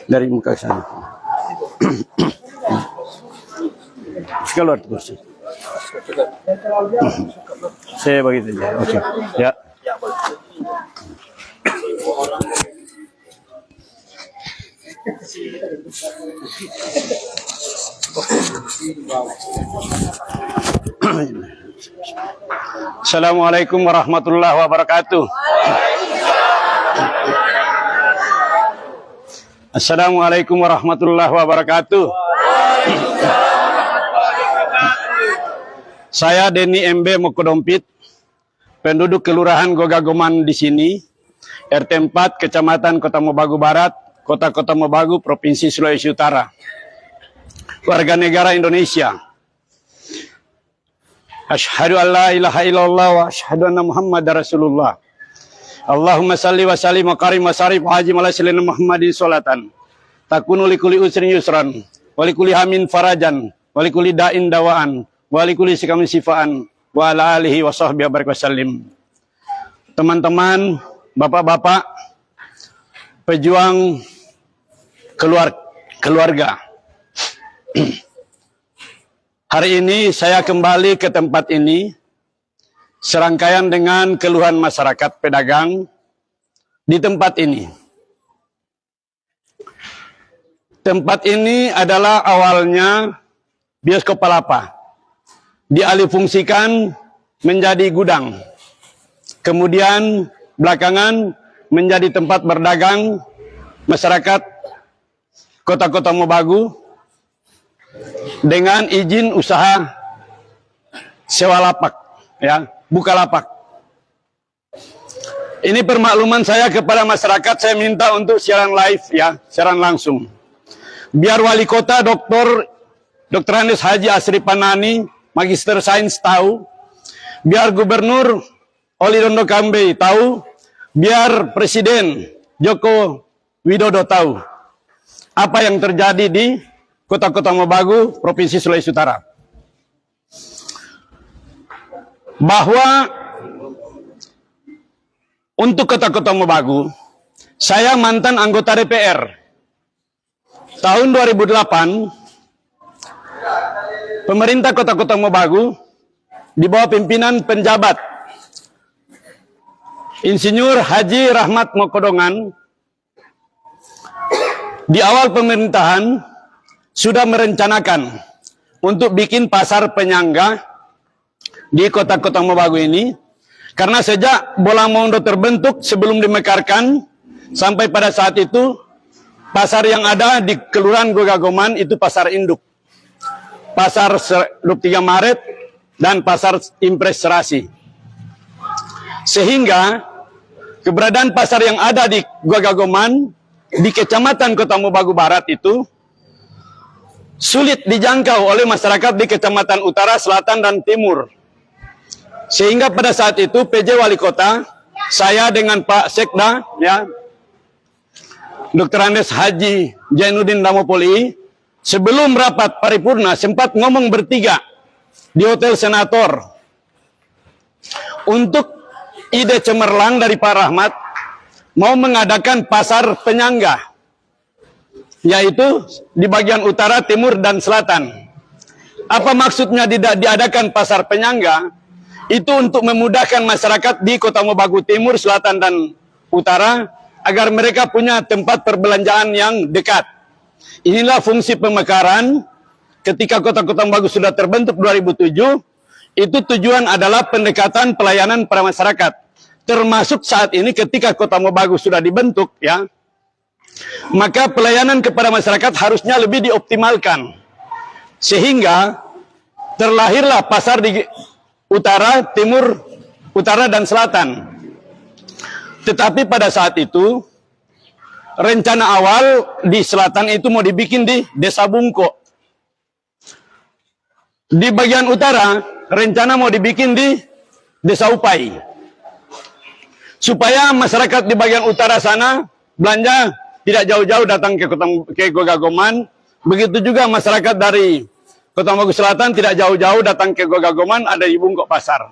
Dari muka ke sana. Keluar terus. Saya begitu aja. Oke. Ya. Assalamualaikum warahmatullahi wabarakatuh. Assalamualaikum warahmatullahi wabarakatuh. Saya Denny MB Mokodompit, penduduk Kelurahan Gogagoman di sini, RT 4, Kecamatan Kota Mobagu Barat, Kota Mobagu, Provinsi Sulawesi Utara. Warga negara Indonesia. Asyhadu an la ilaha illallah wa asyhadu anna Muhammadar Rasulullah. Allahumma salli wa sallim wa karim wa sarif wa hajim ala sayyidina Muhammadin sholatan. Takunu likuli usrin yusran, wa likuli hamin farajan, wa likuli da'in dawaan, wa likuli sikamin sifaan, wa ala alihi wa sahbihi wa sallim. Teman-teman, bapak-bapak, pejuang keluarga. Hari ini saya kembali ke tempat ini, serangkaian dengan keluhan masyarakat pedagang di tempat ini. Tempat ini adalah awalnya bioskop palapa, dialihfungsikan menjadi gudang. Kemudian belakangan menjadi tempat berdagang masyarakat Kota Mobagu dengan izin usaha sewa lapak, ya, buka lapak. Ini permakluman saya kepada masyarakat, saya minta untuk siaran live, ya, siaran langsung. Biar wali kota Dr. Andes Haji Asri Panani, Magister Sains tahu, biar Gubernur Oli Dondo Kambe tahu, biar Presiden Joko Widodo tahu apa yang terjadi di Kota Mobagu, Provinsi Sulawesi Utara. Bahwa untuk Kota Mobagu, saya mantan anggota DPR. Tahun 2008, pemerintah Kota Mobagu di bawah pimpinan penjabat Insinyur Haji Rahmat Mokodongan di awal pemerintahan sudah merencanakan untuk bikin pasar penyangga di Kota Mobagu ini, karena sejak Bolang Mondo terbentuk sebelum dimekarkan sampai pada saat itu pasar yang ada di Kelurahan Gogagoman itu pasar induk, pasar 23 Maret dan pasar Impres Serasi. Sehingga keberadaan pasar yang ada di Gogagoman di Kecamatan Kota Mobagu Barat itu sulit dijangkau oleh masyarakat di Kecamatan Utara, Selatan, dan Timur. Sehingga pada saat itu PJ Wali Kota, saya dengan Pak Sekda, ya, Dr. Andes Haji Jainuddin Damopoli, sebelum rapat paripurna sempat ngomong bertiga di Hotel Senator untuk ide cemerlang dari Pak Rahmat mau mengadakan pasar penyangga, yaitu di bagian utara, timur, dan selatan. Apa maksudnya diadakan pasar penyangga? Itu untuk memudahkan masyarakat di Kota Mobagu Timur, Selatan, dan Utara agar mereka punya tempat perbelanjaan yang dekat. Inilah fungsi pemekaran ketika Kota Mobagu sudah terbentuk 2007. Itu tujuan adalah pendekatan pelayanan pada masyarakat. Termasuk saat ini ketika Kota Mobagu sudah dibentuk, ya, maka pelayanan kepada masyarakat harusnya lebih dioptimalkan. Sehingga terlahirlah pasar di utara, timur, utara, dan selatan. Tetapi pada saat itu, rencana awal di selatan itu mau dibikin di Desa Bungko. Di bagian utara, rencana mau dibikin di Desa Upai. Supaya masyarakat di bagian utara sana belanja tidak jauh-jauh datang ke Gogagoman. Begitu juga masyarakat dari Kota Mobagu Selatan tidak jauh-jauh datang ke Gogagoman, ada di Bungko Pasar.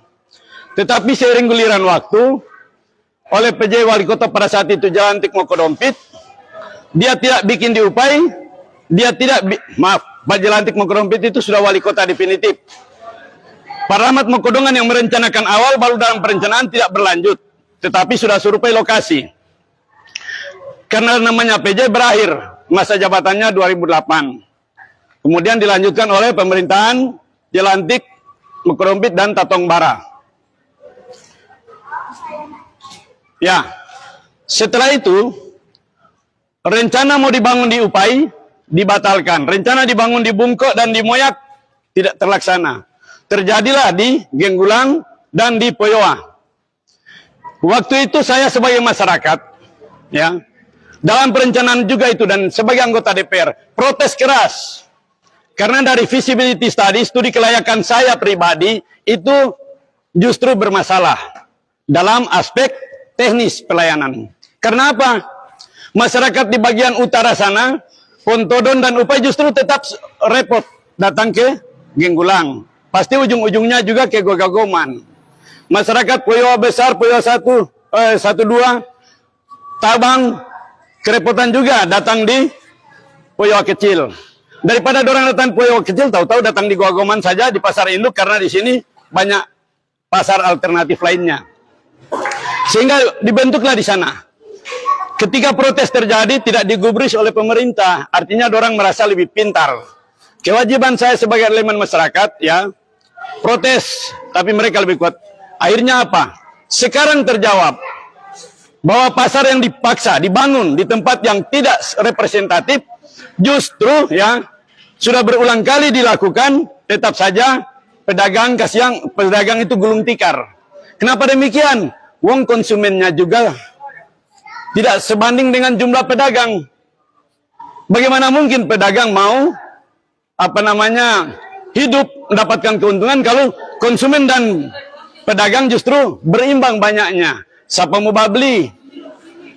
Tetapi seiring guliran waktu, oleh PJ Wali Kota pada saat itu Jalantik Mokodompit, dia tidak bikin diupai, dia tidak, maaf, Pak Jelantik Mokorompit itu sudah wali kota definitif. Pak Rahmat Mokodongan yang merencanakan awal baru dalam perencanaan tidak berlanjut, tetapi sudah survei lokasi. Karena namanya PJ berakhir, masa jabatannya 2008. Kemudian dilanjutkan oleh pemerintahan Jelantik, Mokorompit, dan Tatong Bara. Ya, setelah itu, rencana mau dibangun di Upai, dibatalkan. Rencana dibangun di Bungkok dan di Moyak, tidak terlaksana. Terjadilah di Genggulang dan di Poyoa. Waktu itu saya sebagai masyarakat, ya, dalam perencanaan juga itu dan sebagai anggota DPR, protes keras. Karena dari feasibility study, studi kelayakan saya pribadi, itu justru bermasalah dalam aspek teknis pelayanan. Karena apa? Masyarakat di bagian utara sana, Pontodon dan Upai justru tetap repot datang ke Genggulang. Pasti ujung-ujungnya juga ke Gogagoman. Masyarakat Poyoa besar, Poyoa 1, 2, Tabang, kerepotan juga datang di Poyoa kecil. Daripada orang datang Poyoa kecil, tahu-tahu datang di Gogagoman saja, di pasar induk, karena di sini banyak pasar alternatif lainnya. Sehingga dibentuklah di sana. Ketika protes terjadi, tidak digubris oleh pemerintah. Artinya orang merasa lebih pintar. Kewajiban saya sebagai elemen masyarakat, ya, protes, tapi mereka lebih kuat. Akhirnya apa? Sekarang terjawab bahwa pasar yang dipaksa dibangun di tempat yang tidak representatif justru, ya, sudah berulang kali dilakukan, tetap saja pedagang itu gulung tikar. Kenapa demikian? Wong konsumennya juga tidak sebanding dengan jumlah pedagang. Bagaimana mungkin pedagang mau hidup mendapatkan keuntungan kalau konsumen dan pedagang justru berimbang banyaknya. Siapa mau beli?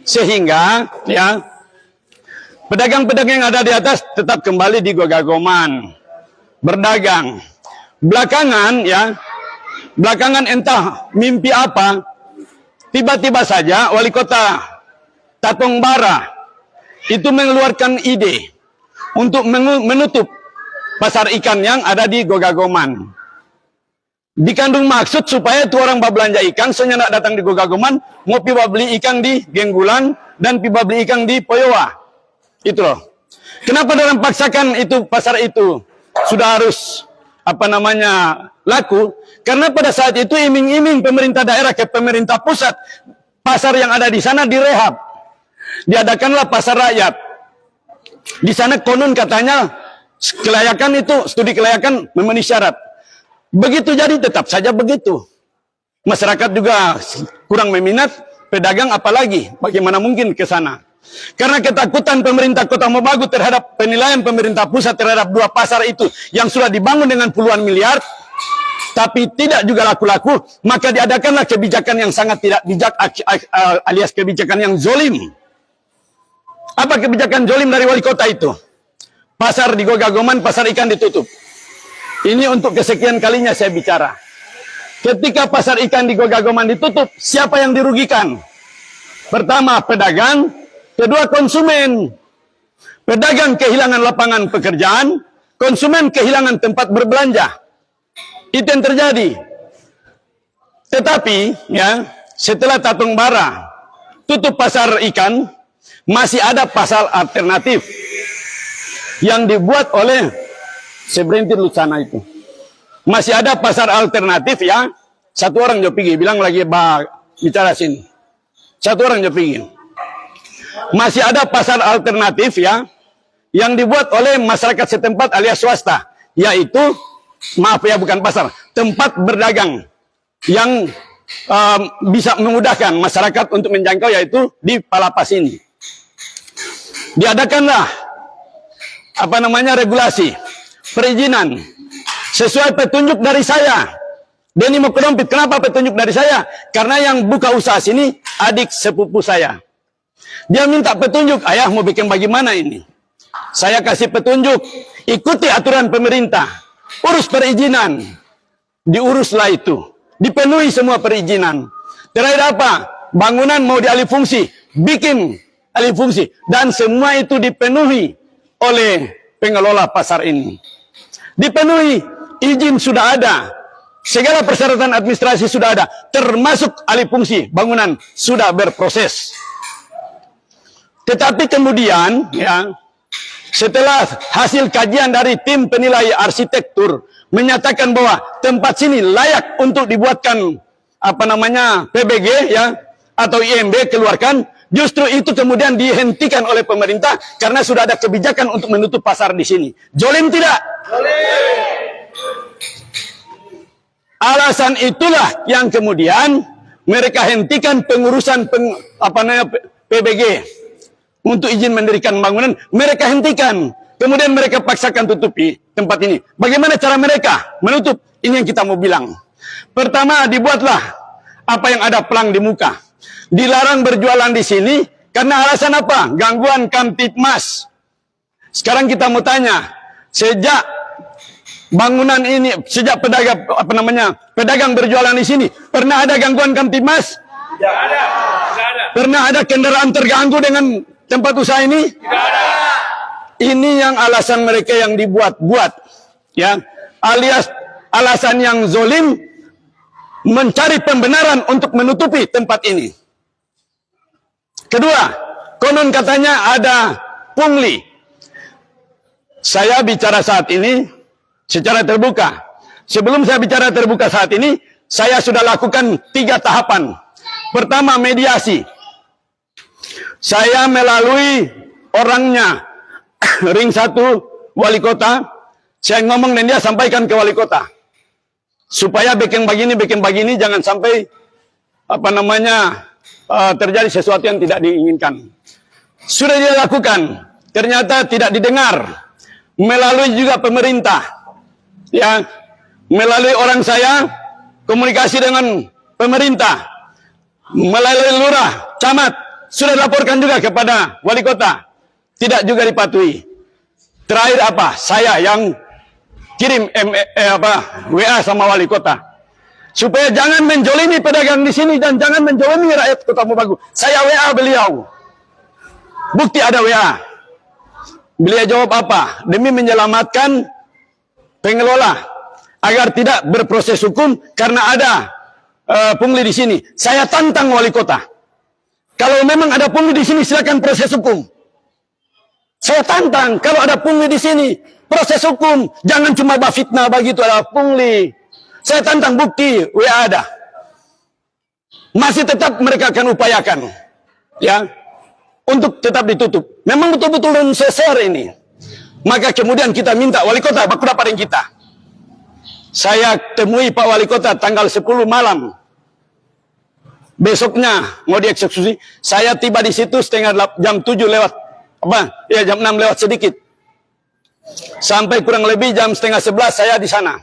Sehingga, ya, pedagang-pedagang yang ada di atas tetap kembali di Gogagoman berdagang. Belakangan, ya, entah mimpi apa, tiba-tiba saja wali kota Tatong Bara itu mengeluarkan ide untuk menutup pasar ikan yang ada di Gogagoman. Dikandung maksud supaya tuh orang belanja ikan, soalnya nak datang di Gogagoman, mau pi beli ikan di Genggulang dan pi beli ikan di Poyoa. Itu loh. Kenapa orang paksakan itu pasar itu sudah harus laku? Karena pada saat itu iming-iming pemerintah daerah ke pemerintah pusat, pasar yang ada di sana direhab. Diadakanlah pasar rakyat. Di sana konon katanya kelayakan itu, studi kelayakan memenuhi syarat. Begitu jadi tetap saja begitu. Masyarakat juga kurang meminat, pedagang apalagi, bagaimana mungkin ke sana. Karena ketakutan pemerintah Kota Mobagu terhadap penilaian pemerintah pusat terhadap dua pasar itu yang sudah dibangun dengan puluhan miliar, tapi tidak juga laku-laku, maka diadakanlah kebijakan yang sangat tidak bijak, alias kebijakan yang zolim. Apa kebijakan zolim dari wali kota itu? Pasar di Gogagoman, pasar ikan ditutup. Ini untuk kesekian kalinya saya bicara. Ketika pasar ikan di Gogagoman ditutup, siapa yang dirugikan? Pertama, pedagang. Kedua, konsumen. Pedagang kehilangan lapangan pekerjaan, konsumen kehilangan tempat berbelanja. Itu yang terjadi. Tetapi, ya, setelah Tatong Bara tutup pasar ikan, masih ada pasar alternatif yang dibuat oleh Sebrentin Lucana itu. Masih ada pasar alternatif, ya. Satu orang jo pergi, bilang lagi bicara sini. Satu orang jo pergi. Masih ada pasar alternatif, ya, yang dibuat oleh masyarakat setempat alias swasta, yaitu, maaf ya, bukan pasar, tempat berdagang yang bisa memudahkan masyarakat untuk menjangkau, yaitu di Palapas ini. Diadakanlah regulasi perizinan sesuai petunjuk dari saya, Denny Mokorompit. Kenapa petunjuk dari saya? Karena yang buka usaha sini adik sepupu saya. Dia minta petunjuk, ayah mau bikin bagaimana ini? Saya kasih petunjuk, ikuti aturan pemerintah, urus perizinan. Diuruslah itu, dipenuhi semua perizinan. Terakhir apa? Bangunan mau dialih fungsi, bikin alih fungsi. Dan semua itu dipenuhi oleh pengelola pasar ini. Dipenuhi, izin sudah ada, segala persyaratan administrasi sudah ada, termasuk alih fungsi bangunan sudah berproses. Tetapi kemudian, ya, setelah hasil kajian dari tim penilai arsitektur menyatakan bahwa tempat sini layak untuk dibuatkan PBG, ya, atau IMB keluarkan, justru itu kemudian dihentikan oleh pemerintah karena sudah ada kebijakan untuk menutup pasar di sini. Jolim tidak? Jolim. Alasan itulah yang kemudian mereka hentikan pengurusan PBG untuk izin mendirikan bangunan, mereka hentikan. Kemudian mereka paksakan tutupi tempat ini. Bagaimana cara mereka menutup? Ini yang kita mau bilang. Pertama, dibuatlah apa yang ada pelang di muka. Dilarang berjualan di sini karena alasan apa? Gangguan Kamtibmas. Sekarang kita mau tanya, sejak bangunan ini, sejak pedagang berjualan di sini, pernah ada gangguan Kamtibmas? Tidak ada. Pernah ada kendaraan terganggu dengan tempat usaha ini? Tidak ada. Ini yang alasan mereka yang dibuat-buat, ya, alias alasan yang zolim mencari pembenaran untuk menutupi tempat ini. Kedua, konon katanya ada pungli. Saya bicara saat ini secara terbuka. Sebelum saya bicara terbuka saat ini, saya sudah lakukan 3 tahapan. Pertama, mediasi. Saya melalui orangnya, ring 1 wali kota, saya ngomong dan dia sampaikan ke wali kota. Supaya bikin begini, jangan sampai terjadi sesuatu yang tidak diinginkan. Sudah dilakukan, ternyata tidak didengar. Melalui juga pemerintah, ya, melalui orang saya komunikasi dengan pemerintah, melalui lurah, camat, sudah laporkan juga kepada wali kota, tidak juga dipatuhi. Terakhir apa? Saya yang kirim WA sama wali kota supaya jangan menjolimi pedagang di sini dan jangan menjolimi rakyat Kota Mobagu. Saya WA beliau, bukti ada WA. Beliau jawab apa? Demi menyelamatkan pengelola agar tidak berproses hukum karena ada pungli di sini. Saya tantang wali kota. Kalau memang ada pungli di sini, silakan proses hukum. Saya tantang, kalau ada pungli di sini, proses hukum. Jangan cuma fitnah begitu, ada pungli. Saya tantang, bukti, WA ada. Masih tetap mereka akan upayakan, ya, untuk tetap ditutup. Memang betul-betul necessar ini. Maka kemudian kita minta wali kota, baku dapat kita. Saya temui Pak Wali Kota tanggal 10 malam. Besoknya mau dieksekusi. Saya tiba di situ jam 7 lewat jam 6 lewat sedikit. Sampai kurang lebih jam setengah 11 saya di sana.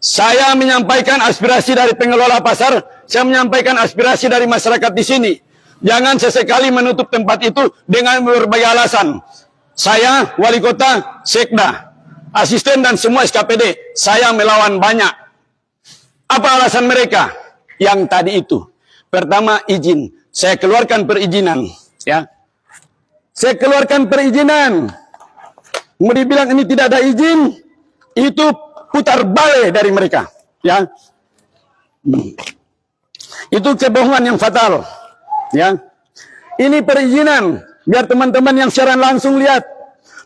Saya menyampaikan aspirasi dari pengelola pasar, saya menyampaikan aspirasi dari masyarakat di sini. Jangan sesekali menutup tempat itu dengan berbagai alasan. Saya, wali kota, sekda, asisten dan semua SKPD, saya melawan banyak. Apa alasan mereka? Yang tadi itu. Pertama, izin. Saya keluarkan perizinan, ya. Saya keluarkan perizinan. Mau dibilang ini tidak ada izin, itu putar balik dari mereka, ya. Itu kebohongan yang fatal, ya. Ini perizinan biar teman-teman yang siaran langsung lihat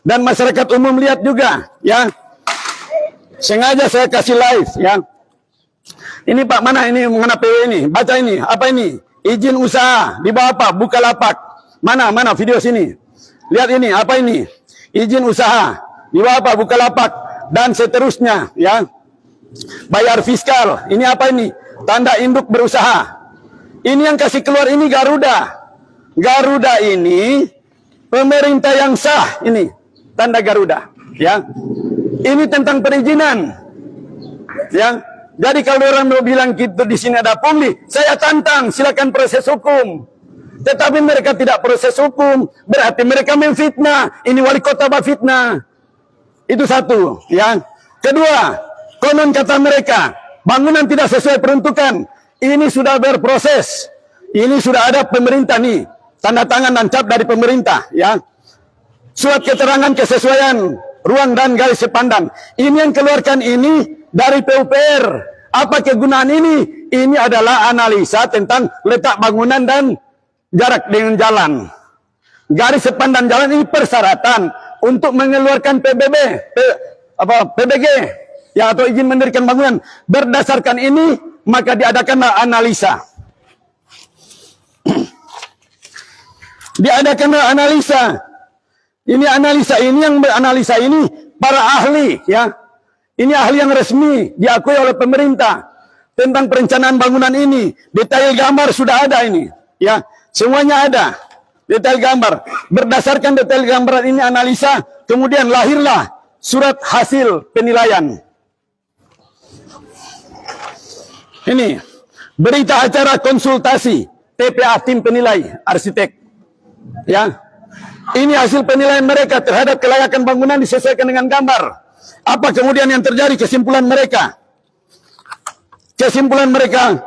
dan masyarakat umum lihat juga, ya. Sengaja saya kasih live, ya. Ini Pak, mana ini mengenai PW ini? Baca ini, apa ini? Izin usaha, di bawah apa? Bukalapak. Mana video sini? Lihat ini, apa ini? Izin usaha, di bawah apa? Bukalapak. Dan seterusnya, ya. Bayar fiskal, ini apa ini? Tanda induk berusaha. Ini yang kasih keluar ini Garuda. Garuda ini pemerintah yang sah, ini tanda Garuda, ya. Ini tentang perizinan, ya. Jadi kalau orang mau bilang gitu di sini ada pungli, saya tantang, silakan proses hukum. Tetapi mereka tidak proses hukum, berarti mereka memfitnah. Ini wali kota fitnah. Itu satu, ya. Kedua, konon kata mereka, bangunan tidak sesuai peruntukan. Ini sudah berproses. Ini sudah ada pemerintah nih. tanda tangan dan cap dari pemerintah, ya. Surat keterangan kesesuaian ruang dan garis sepandan. Ini yang keluarkan ini dari PUPR. Apa kegunaan ini? Ini adalah analisa tentang letak bangunan dan jarak dengan jalan. Garis sepandan jalan ini persyaratan untuk mengeluarkan PBG, ya, atau izin mendirikan bangunan. Berdasarkan ini maka diadakanlah analisa. Diadakanlah analisa. Ini analisa ini yang beranalisa ini para ahli, ya. Ini ahli yang resmi diakui oleh pemerintah tentang perencanaan bangunan ini. Detail gambar sudah ada ini, ya. Semuanya ada. Detail gambar. Berdasarkan detail gambar ini analisa, kemudian lahirlah surat hasil penilaian. Ini berita acara konsultasi TPA, tim penilai arsitek. Ya. Ini hasil penilaian mereka terhadap kelayakan bangunan disesuaikan dengan gambar. Apa kemudian yang terjadi? Kesimpulan mereka. Kesimpulan mereka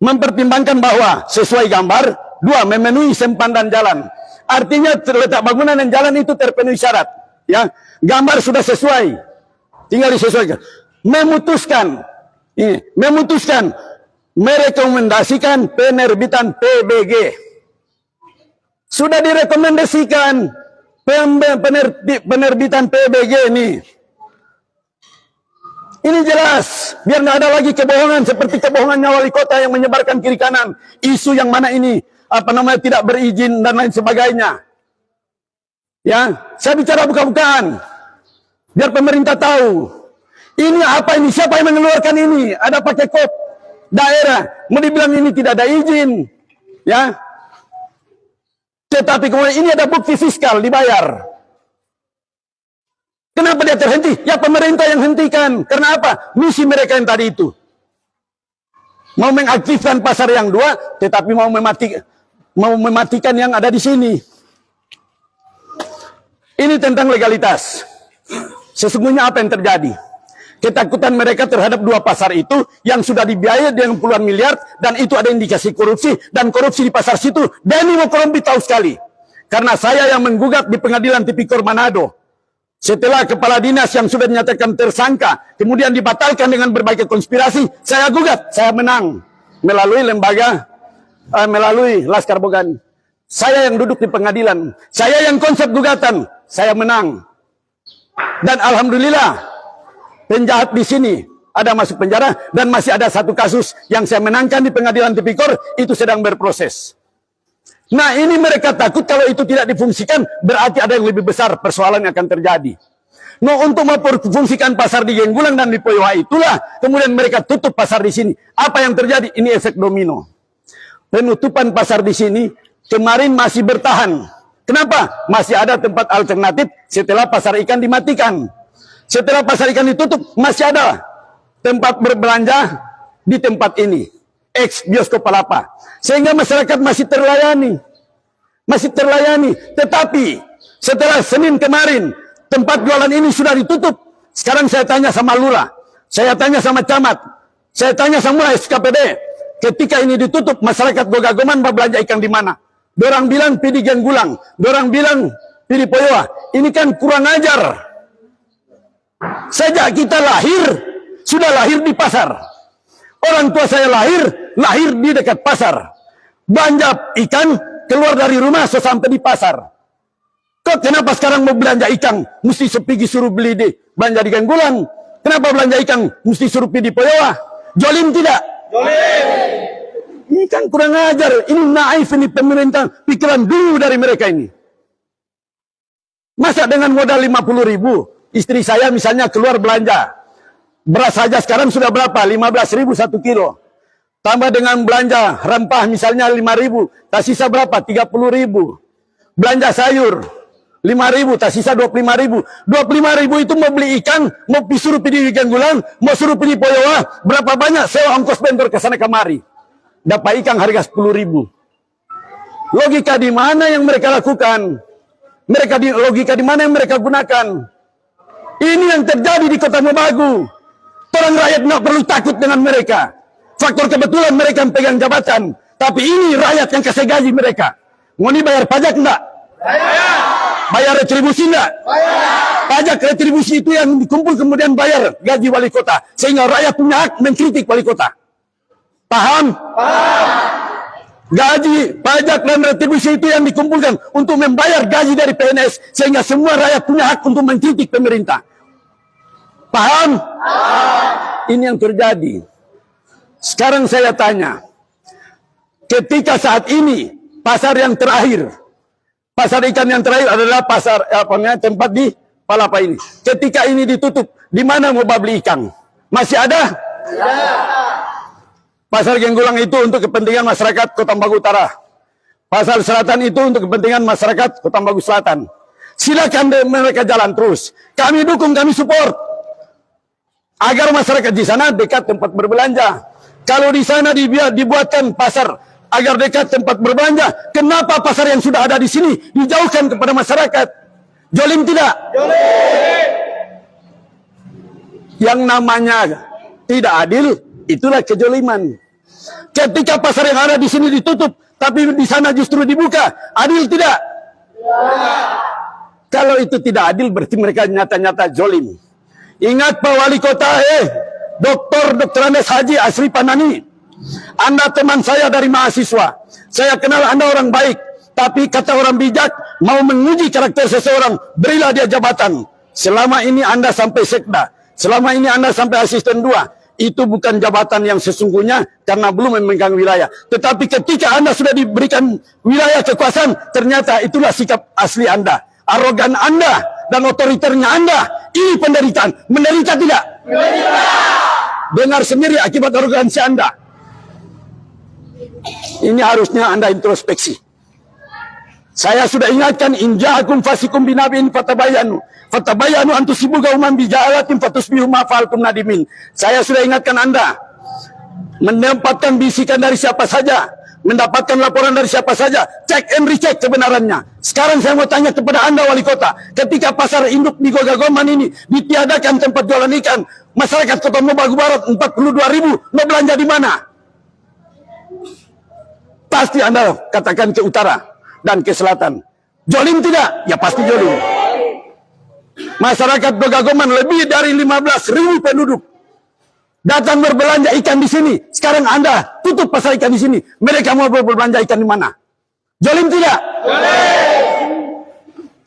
mempertimbangkan bahwa sesuai gambar, 2, memenuhi sempadan jalan. Artinya terletak bangunan dan jalan itu terpenuhi syarat. Ya, gambar sudah sesuai, tinggal disesuaikan. Memutuskan, merekomendasikan penerbitan PBG. Sudah direkomendasikan penerbitan PBG ini. Ini jelas, biar nggak ada lagi kebohongan seperti kebohongannya wali kota yang menyebarkan kiri kanan isu yang mana ini tidak berizin dan lain sebagainya. Ya, saya bicara buka-bukaan biar pemerintah tahu. Ini apa ini? Siapa yang mengeluarkan ini? Ada pakai kop daerah. Mau dibilang ini tidak ada izin, ya. Tetapi kemudian ini ada bukti fiskal dibayar. Kenapa dia terhenti? Ya pemerintah yang hentikan. Karena apa? Misi mereka yang tadi itu. Mau mengaktifkan pasar yang 2, tetapi mau mematikan yang ada di sini. Ini tentang legalitas. Sesungguhnya apa yang terjadi? Ketakutan mereka terhadap 2 pasar itu yang sudah dibiayai dengan puluhan miliar, dan itu ada indikasi korupsi, dan korupsi di pasar situ. Denny Mokolombi tahu sekali. Karena saya yang menggugat di pengadilan Tipikor Manado. Setelah kepala dinas yang sudah dinyatakan tersangka, kemudian dibatalkan dengan berbagai konspirasi, saya gugat, saya menang. Melalui lembaga, melalui Laskar Bogani. Saya yang duduk di pengadilan, saya yang konsep gugatan, saya menang. Dan alhamdulillah, penjahat di sini ada masuk penjara, dan masih ada 1 kasus yang saya menangkan di pengadilan Tipikor, itu sedang berproses. Nah, ini mereka takut kalau itu tidak difungsikan, berarti ada yang lebih besar persoalan yang akan terjadi. Nah, untuk memfungsikan pasar di Genggulang dan di Poyoha itulah, kemudian mereka tutup pasar di sini. Apa yang terjadi? Ini efek domino. Penutupan pasar di sini kemarin masih bertahan. Kenapa? Masih ada tempat alternatif setelah pasar ikan dimatikan. Setelah pasar ikan ditutup, masih ada tempat berbelanja di tempat ini. Ex bioskop Palapa. Sehingga masyarakat masih terlayani. Masih terlayani. Tetapi setelah Senin kemarin, tempat jualan ini sudah ditutup. Sekarang saya tanya sama lurah. Saya tanya sama camat. Saya tanya sama SKPD. Ketika ini ditutup, masyarakat Gogagoman belanja ikan di mana? Dorang bilang pi di Genggulang. Dorang bilang pi di Poyoha. Ini kan kurang ajar. Sejak kita lahir, sudah lahir di pasar. Orang tua saya lahir di dekat pasar. Belanja ikan, keluar dari rumah sampai di pasar. Kok kenapa sekarang mau belanja ikan, mesti sepigi suruh beli di belanja di Genggulang? Kenapa belanja ikan, mesti suruh pergi di Poyoha? Jolim tidak? Jolim. Ini kan kurang ajar. Ini naif, ini pemerintah. Pikiran dulu dari mereka ini. Masa dengan modal 50.000, istri saya misalnya keluar belanja. Beras saja sekarang sudah berapa? 15.000 1 kilo. Tambah dengan belanja rempah misalnya 5.000, tak sisa berapa? 30.000. Belanja sayur 5.000, tak sisa 25.000. 25.000 itu mau beli ikan, mau disuruh pergi di Genggulang, mau suruh pergi Poyoha, berapa banyak sewa ongkos bentor ke sana kemari. Dapat ikan harga 10.000. Logika di mana yang mereka lakukan? Logika di mana yang mereka gunakan? Ini yang terjadi di Kota Mobagu. Orang rakyat nggak perlu takut dengan mereka. Faktor kebetulan mereka pegang jabatan. Tapi ini rakyat yang kasih gaji mereka. Ngoni bayar pajak enggak? Bayar retribusi enggak? Pajak retribusi itu yang dikumpul kemudian bayar gaji wali kota. Sehingga rakyat punya hak mengkritik wali kota. Paham? Gaji, pajak, dan retribusi itu yang dikumpulkan untuk membayar gaji dari PNS. Sehingga semua rakyat punya hak untuk mengkritik pemerintah. Paham? Ini yang terjadi. Sekarang saya tanya. Ketika saat ini, pasar yang terakhir. Pasar ikan yang terakhir adalah pasar tempat di Palapa ini. Ketika ini ditutup, di mana mau beli ikan? Masih ada? Pasar Genggulang itu untuk kepentingan masyarakat Kota Ambagu Utara. Pasar Selatan itu untuk kepentingan masyarakat Kota Ambagu Selatan. Silakan mereka jalan terus. Kami dukung, kami support. Agar masyarakat di sana dekat tempat berbelanja. Kalau di sana dibuatkan pasar agar dekat tempat berbelanja, kenapa pasar yang sudah ada di sini dijauhkan kepada masyarakat? Jolim tidak? Jolim. Yang namanya tidak adil, itulah kejoliman. Ketika pasar yang ada di sini ditutup, tapi di sana justru dibuka, adil tidak? Ya. Kalau itu tidak adil, berarti mereka nyata-nyata jolim. Ingat Pak Wali Kota, Dr. Andes Haji Asri Panani, Anda teman saya dari mahasiswa. Saya kenal Anda orang baik. Tapi kata orang bijak, mau menguji karakter seseorang, berilah dia jabatan. Selama ini Anda sampai sekda. Selama ini Anda sampai asisten 2. Itu bukan jabatan yang sesungguhnya karena belum memegang wilayah. Tetapi ketika Anda sudah diberikan wilayah kekuasaan, ternyata itulah sikap asli Anda. Arogan Anda dan otoriternya Anda. Ini penderitaan. Menderita tidak? Menderita. Dengar sendiri akibat arogansi Anda. Ini harusnya Anda introspeksi. Saya sudah ingatkan, inja'akum fasikum binabiin fatabayanu. Fatabayanu antusibu gauman bijalatin fatusbihu ma'faltum nadimin. Saya sudah ingatkan Anda. Mendapatkan bisikan dari siapa saja. Mendapatkan laporan dari siapa saja. Cek and recheck kebenarannya. Sekarang saya mau tanya kepada Anda Wali Kota. Ketika pasar induk di Gogagoman ini ditiadakan tempat jualan ikan. Masyarakat Kota Ambagu Barat 42.000. Mau belanja di mana? Pasti Anda katakan ke utara dan ke selatan. Jolim tidak? Ya pasti jolim. Masyarakat Gogagoman lebih dari 15.000 penduduk datang berbelanja ikan di sini. Sekarang Anda tutup pasar ikan di sini. Mereka mau berbelanja ikan di mana? Jolim tidak? Jolim.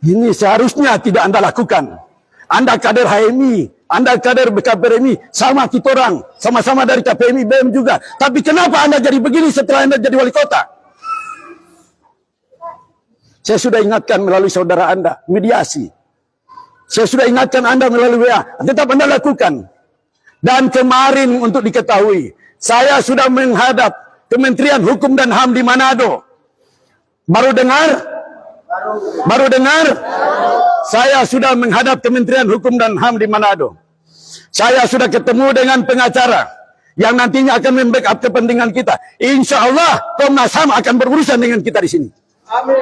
Ini seharusnya tidak Anda lakukan. Anda kader HMI, Anda kader BKPRMI, sama kita orang, sama-sama dari KPMI, BM juga. Tapi kenapa Anda jadi begini setelah Anda jadi wali kota? Saya sudah ingatkan melalui saudara Anda, mediasi. Saya sudah ingatkan Anda melalui WA, tetap Anda lakukan. Dan kemarin untuk diketahui, saya sudah menghadap Kementerian Hukum dan HAM di Manado. Baru dengar? Baru dengar? Saya sudah menghadap Kementerian Hukum dan HAM di Manado. Saya sudah ketemu dengan pengacara yang nantinya akan membackup kepentingan kita. Insya Allah Komnas HAM akan berurusan dengan kita di sini. Amin.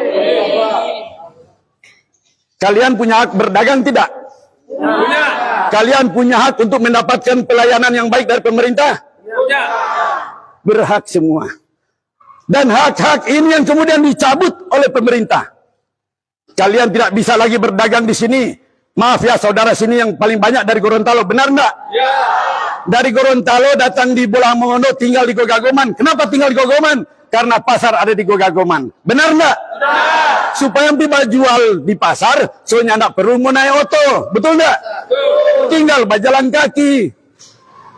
Kalian punya hak berdagang tidak? Punya. Kalian punya hak untuk mendapatkan pelayanan yang baik dari pemerintah? Punya. Berhak semua. Dan hak-hak ini yang kemudian dicabut oleh pemerintah. Kalian tidak bisa lagi berdagang di sini. Maaf ya saudara sini yang paling banyak dari Gorontalo, benar enggak? Ya. Dari Gorontalo datang di Bolang Mongondo, tinggal di Gogagoman. Kenapa tinggal di Gogagoman? Karena pasar ada di Gogagoman. Benar enggak? Benar. Supaya tiba jual di pasar, soalnya enggak perlu mau naik oto. Betul enggak? Betul. Tinggal berjalan kaki.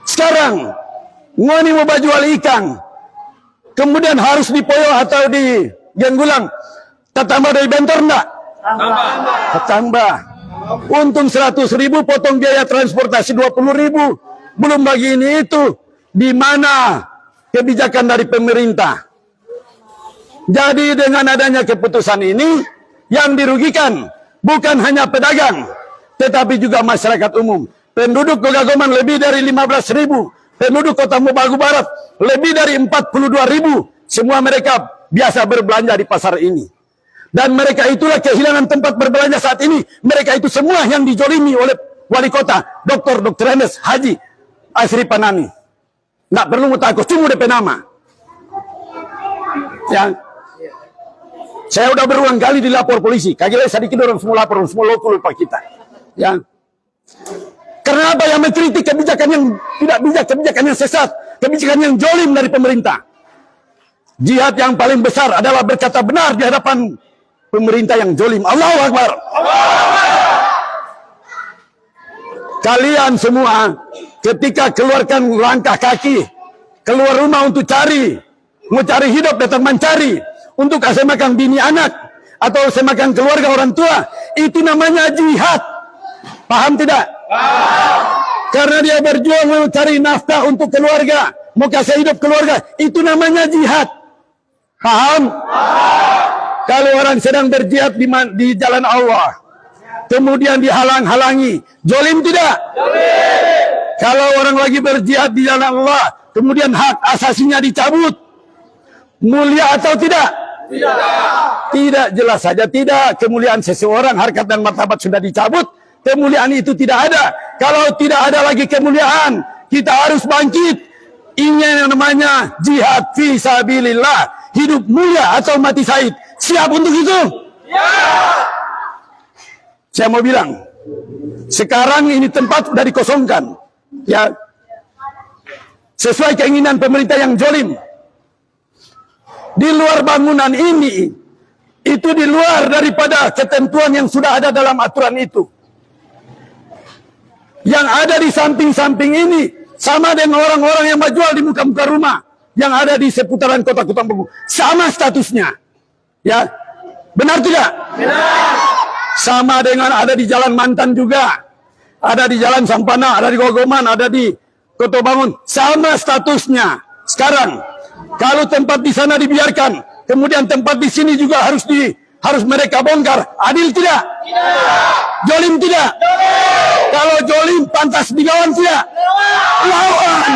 Sekarang, ngoni mau jual ikan. Kemudian harus di Poyo atau di Genggulang. Tambah dari bentor enggak? Tambah. Untung 100.000, potong biaya transportasi 20.000. Belum bagi ini itu. Di mana kebijakan dari pemerintah? Jadi dengan adanya keputusan ini, yang dirugikan bukan hanya pedagang, tetapi juga masyarakat umum. Penduduk Gogagoman lebih dari 15.000. Penduduk Kota Ambagu Barat lebih dari 42.000. Semua mereka biasa berbelanja di pasar ini. Dan mereka itulah kehilangan tempat berbelanja saat ini. Mereka itu semua yang dijolimi oleh wali kota, Dr. Andes Haji Asri Panani. Nggak perlu takut, cuma DP nama. Yang Saya udah berulang kali dilapor polisi. Kagak sedikit orang semua lapor, semua lupa kita. Ya. Karena apa? Yang mengkritik kebijakan yang tidak bijak, kebijakan yang sesat, kebijakan yang jolim dari pemerintah. Jihad yang paling besar adalah berkata benar di hadapan pemerintah yang jolim. Allahu Akbar. Kalian semua ketika keluarkan langkah kaki keluar rumah untuk mau cari hidup, datang mencari untuk saya makan bini anak atau saya makan keluarga orang tua, itu namanya jihad. Paham tidak? Paham. Karena dia berjuang mencari nafkah untuk keluarga, mau kasih hidup keluarga, itu namanya jihad. Paham? Paham. Kalau orang sedang berjihad di jalan Allah, kemudian dihalang-halangi, jolim tidak? Jolim. Kalau orang lagi berjihad di jalan Allah, kemudian hak asasinya dicabut, mulia atau tidak? Tidak. Tidak, jelas saja tidak. Kemuliaan seseorang, harkat dan martabat sudah dicabut, kemuliaan itu tidak ada. Kalau tidak ada lagi kemuliaan, kita harus bangkit. Ini yang namanya jihad fi sabilillah, hidup mulia atau mati syahid. Siap untuk itu? Ya. Saya mau bilang, sekarang ini tempat sudah dikosongkan, ya, sesuai keinginan pemerintah yang jolim. Di luar bangunan ini, itu di luar daripada ketentuan yang sudah ada dalam aturan itu. Yang ada di samping-samping ini sama dengan orang-orang yang menjual di muka-muka rumah yang ada di seputaran kota-kota Bogor, sama statusnya. Ya, benar tidak? Benar. Sama dengan ada di Jalan Mantan juga, ada di Jalan Sampana, ada di Gogoman, ada di Kota Bangun, sama statusnya. Sekarang, kalau tempat di sana dibiarkan, kemudian tempat di sini juga harus mereka bongkar, adil tidak? Tidak. Jolim tidak? Jolim. Kalau jolim pantas dilawan tidak? Lawan.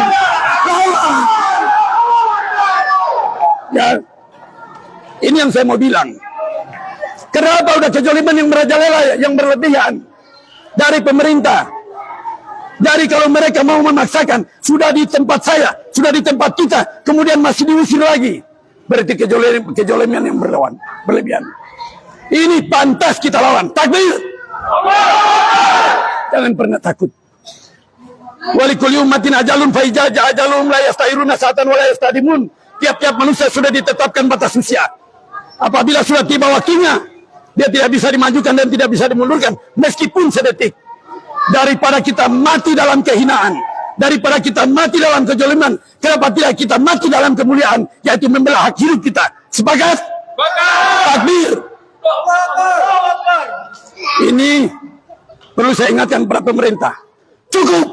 Ya, ini yang saya mau bilang. Kenapa udah kejoliman yang merajalela, yang berlebihan dari pemerintah? Dari kalau mereka mau memaksakan, sudah di tempat saya, sudah di tempat kita, kemudian masih diusir lagi. Berarti kejoliman yang berlebihan. Ini pantas kita lawan. Takbir. Jangan pernah takut. Walikul ummatin ajalun fa iza ajalum la yastairuna sa'atan wa la yastadimun. Tiap-tiap manusia sudah ditetapkan batas usia. Apabila sudah tiba waktunya, dia tidak bisa dimajukan dan tidak bisa dimundurkan meskipun sedetik. Daripada kita mati dalam kehinaan, daripada kita mati dalam kejoliman, kenapa tidak kita mati dalam kemuliaan, yaitu membela hak hidup kita? Sepakat? Takbir. Ini perlu saya ingatkan kepada pemerintah. Cukup.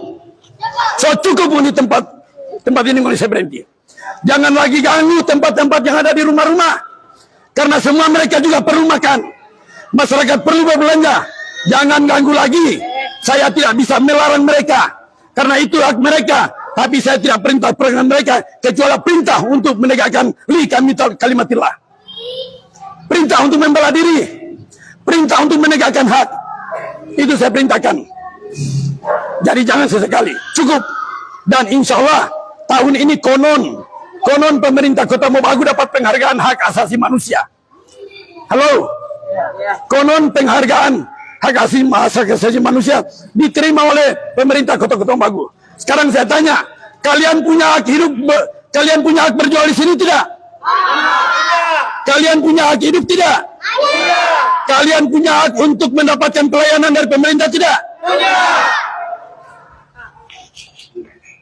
Cukup di tempat ini mulai saya berhenti. Jangan lagi ganggu tempat-tempat yang ada di rumah-rumah. Karena semua mereka juga perlu makan. Masyarakat perlu berbelanja. Jangan ganggu lagi. Saya tidak bisa melarang mereka. Karena itu hak mereka. Tapi saya tidak perintah mereka. Kecuali perintah untuk menegakkan kalimatillah. Perintah untuk membela diri. Perintah untuk menegakkan hak. Itu saya perintahkan. Jadi jangan sesekali. Cukup. Dan insya Allah tahun ini konon pemerintah Kota Mobagu dapat penghargaan hak asasi manusia. Halo? Konon penghargaan hak asasi manusia diterima oleh pemerintah Kota Mobagu. Sekarang saya tanya, kalian punya hak hidup, kalian punya hak berjual di sini tidak? Kalian punya hak hidup tidak? Kalian punya hak untuk mendapatkan pelayanan dari pemerintah tidak?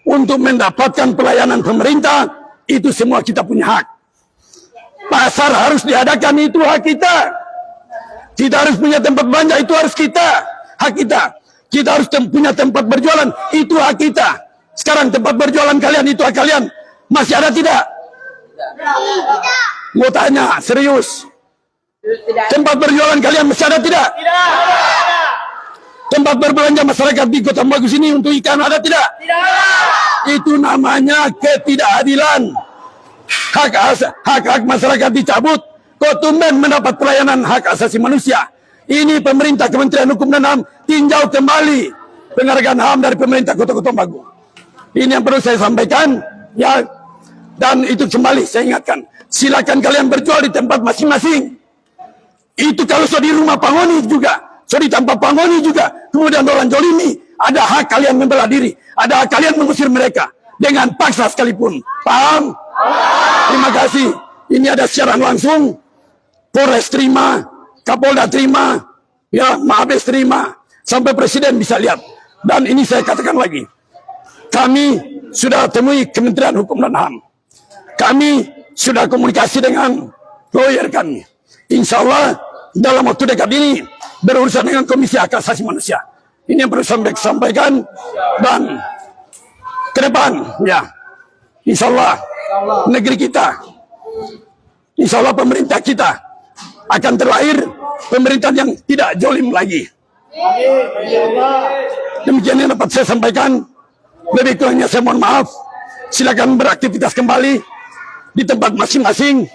Untuk mendapatkan pelayanan pemerintah, itu semua kita punya hak. Pasar harus diadakan, itu hak kita. Kita harus punya tempat belanja, itu harus hak kita. Kita harus punya tempat berjualan, itu hak kita. Sekarang tempat berjualan kalian, itu hak kalian. Masih ada tidak? Mau tanya, serius. Tempat berjualan kalian masih ada tidak? Tidak. Tempat berbelanja masyarakat di Kota Bagus ini untuk ikan ada tidak? Tidak. Itu namanya ketidakadilan. Hak masyarakat dicabut. Kok tumben mendapat pelayanan hak asasi manusia? Ini pemerintah Kementerian Hukum dan HAM tinjau kembali penghargaan HAM dari pemerintah Kota Bagus. Ini yang perlu saya sampaikan, ya. Dan itu kembali saya ingatkan, silakan kalian berjual di tempat masing-masing. Itu kalau so di rumah pangoni juga, so di tempat pangoni juga, kemudian orang jolimi, ada hak kalian membela diri, ada hak kalian mengusir mereka dengan paksa sekalipun. Paham? Terima kasih. Ini ada siaran langsung. Polres terima, Kapolda terima, ya Mabes terima, sampai Presiden bisa lihat. Dan ini saya katakan lagi, kami sudah temui Kementerian Hukum dan HAM. Kami sudah komunikasi dengan lawyer kami. Insya Allah dalam waktu dekat ini berurusan dengan Komisi Hak Asasi Manusia. Ini yang perlu saya sampaikan. Dan ke depan, ya, insya Allah negeri kita, insya Allah pemerintah kita akan terlahir pemerintahan yang tidak jolim lagi. Demikian yang dapat saya sampaikan. Lebih kurangnya saya mohon maaf. Silakan beraktivitas kembali di tempat masing-masing.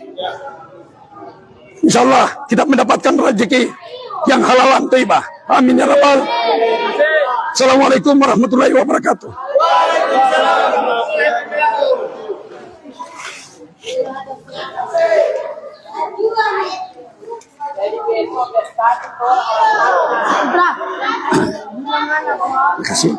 Insya Allah kita mendapatkan rezeki yang halalan thayyibah. Amin ya rabbal. Assalamualaikum warahmatullahi wabarakatuh. Terima kasih.